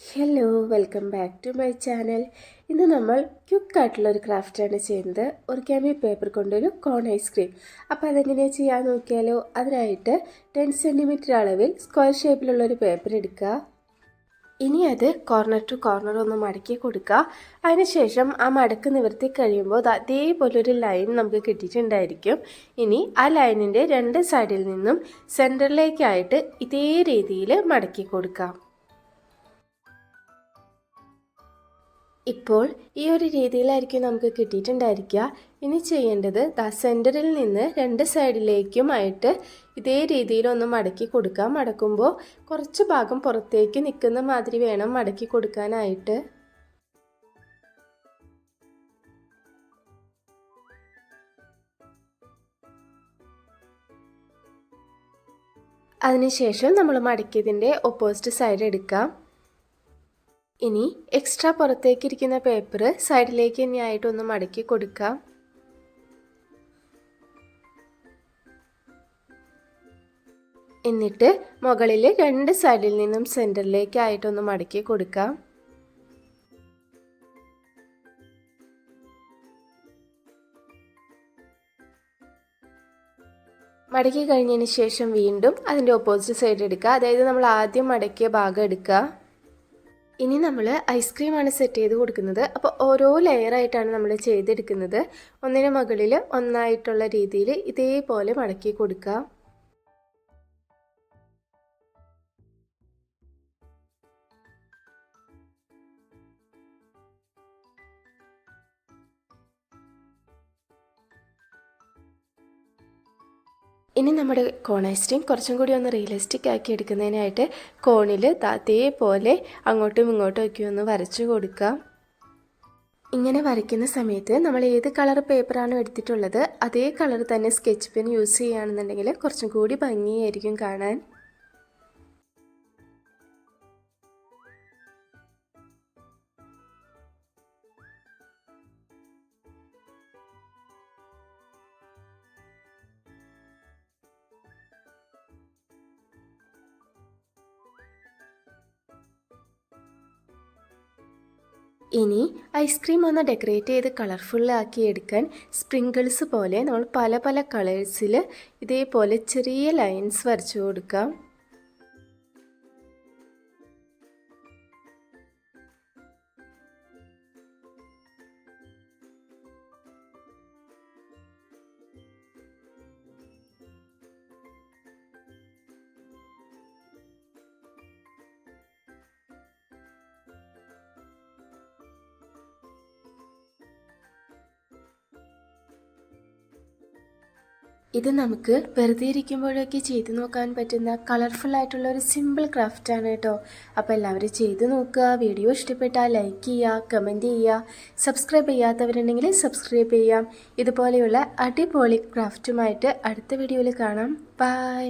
Hello, welcome back to my channel. ഇന്ന് നമ്മൾ ക്യുക്കായിട്ടുള്ളൊരു ക്രാഫ്റ്റാണ് ചെയ്യുന്നത്. ഒറിഗാമി പേപ്പർ കൊണ്ടൊരു കോൺ ഐസ്ക്രീം. അപ്പോൾ അതെങ്ങനെയാണ് ചെയ്യാൻ നോക്കിയാലോ. അതിനായിട്ട് 10 സെൻറ്റിമീറ്റർ അളവിൽ സ്ക്വയർ ഷേപ്പിലുള്ളൊരു പേപ്പർ എടുക്കുക. ഇനി അത് കോർണർ ടു കോർണർ ഒന്ന് മടക്കി കൊടുക്കുക. അതിനുശേഷം ആ മടക്ക് നിവർത്തി കഴിയുമ്പോൾ അതേപോലൊരു ലൈൻ നമുക്ക് കിട്ടിയിട്ടുണ്ടായിരിക്കും. ഇനി ആ ലൈനിൻ്റെ രണ്ട് സൈഡിൽ നിന്നും സെൻറ്ററിലേക്കായിട്ട് ഇതേ രീതിയിൽ മടക്കി കൊടുക്കാം. ഇപ്പോൾ ഈ ഒരു രീതിയിലായിരിക്കും നമുക്ക് കിട്ടിയിട്ടുണ്ടായിരിക്കുക. ഇനി ചെയ്യേണ്ടത് സെൻറ്ററിൽ നിന്ന് രണ്ട് സൈഡിലേക്കുമായിട്ട് ഇതേ രീതിയിലൊന്ന് മടക്കി കൊടുക്കാം. മടക്കുമ്പോൾ കുറച്ച് ഭാഗം പുറത്തേക്ക് നിൽക്കുന്ന മാതിരി വേണം മടക്കി കൊടുക്കാനായിട്ട്. അതിനുശേഷം നമ്മൾ മടക്കിയതിൻ്റെ ഓപ്പോസിറ്റ് സൈഡ് എടുക്കാം. ഇനി എക്സ്ട്രാ പുറത്തേക്കിരിക്കുന്ന പേപ്പർ സൈഡിലേക്ക് തന്നെയായിട്ടൊന്ന് മടക്കി കൊടുക്കാം. എന്നിട്ട് മുകളിൽ രണ്ട് സൈഡിൽ നിന്നും സെൻറ്ററിലേക്കായിട്ടൊന്ന് മടക്കി കൊടുക്കാം. മടക്കി കഴിഞ്ഞതിന് ശേഷം വീണ്ടും അതിൻ്റെ ഓപ്പോസിറ്റ് സൈഡ് എടുക്കുക. അതായത് നമ്മൾ ആദ്യം മടക്കിയ ഭാഗം എടുക്കുക. ഇനി നമ്മൾ ഐസ്ക്രീമാണ് സെറ്റ് ചെയ്ത് കൊടുക്കുന്നത്. അപ്പോൾ ഓരോ ലെയറായിട്ടാണ് നമ്മൾ ചെയ്തെടുക്കുന്നത്. ഒന്നിന് മുകളിൽ ഒന്നായിട്ടുള്ള രീതിയിൽ ഇതേപോലെ മടക്കി കൊടുക്കുക. ഇനി നമ്മുടെ കോൺ ഐസ്ക്രീം കുറച്ചും കൂടി ഒന്ന് റിയലിസ്റ്റിക് ആക്കി എടുക്കുന്നതിനായിട്ട് കോണിൽ അതേപോലെ അങ്ങോട്ടും ഇങ്ങോട്ടും ഒക്കെ ഒന്ന് വരച്ചു കൊടുക്കാം. ഇങ്ങനെ വരയ്ക്കുന്ന സമയത്ത് നമ്മൾ ഏത് കളർ പേപ്പറാണോ എടുത്തിട്ടുള്ളത് അതേ കളർ തന്നെ സ്കെച്ച് പെൻ യൂസ് ചെയ്യുകയാണെന്നുണ്ടെങ്കിൽ കുറച്ചും കൂടി ഭംഗിയായിരിക്കും കാണാൻ. ഇനി ഐസ്ക്രീം ഒന്ന് ഡെക്കറേറ്റ് ചെയ്ത് കളർഫുള്ളാക്കി എടുക്കാൻ സ്പ്രിങ്കിൾസ് പോലെ നമ്മൾ പല പല കളേഴ്സിൽ ഇതേപോലെ ചെറിയ ലൈൻസ് വരച്ചു കൊടുക്കാം. ഇത് നമുക്ക് വെറുതെ ഇരിക്കുമ്പോഴൊക്കെ ചെയ്ത് നോക്കാൻ പറ്റുന്ന കളർഫുൾ ആയിട്ടുള്ള ഒരു സിമ്പിൾ ക്രാഫ്റ്റാണ് കേട്ടോ. അപ്പോൾ എല്ലാവരും ചെയ്ത് നോക്കുക. വീഡിയോ ഇഷ്ടപ്പെട്ടാൽ ലൈക്ക് ചെയ്യുക, കമൻറ്റ് ചെയ്യുക. സബ്സ്ക്രൈബ് ചെയ്യാത്തവരുണ്ടെങ്കിൽ സബ്സ്ക്രൈബ് ചെയ്യാം. ഇതുപോലെയുള്ള അടിപൊളി ക്രാഫ്റ്റുമായിട്ട് അടുത്ത വീഡിയോയിൽ കാണാം. ബൈ.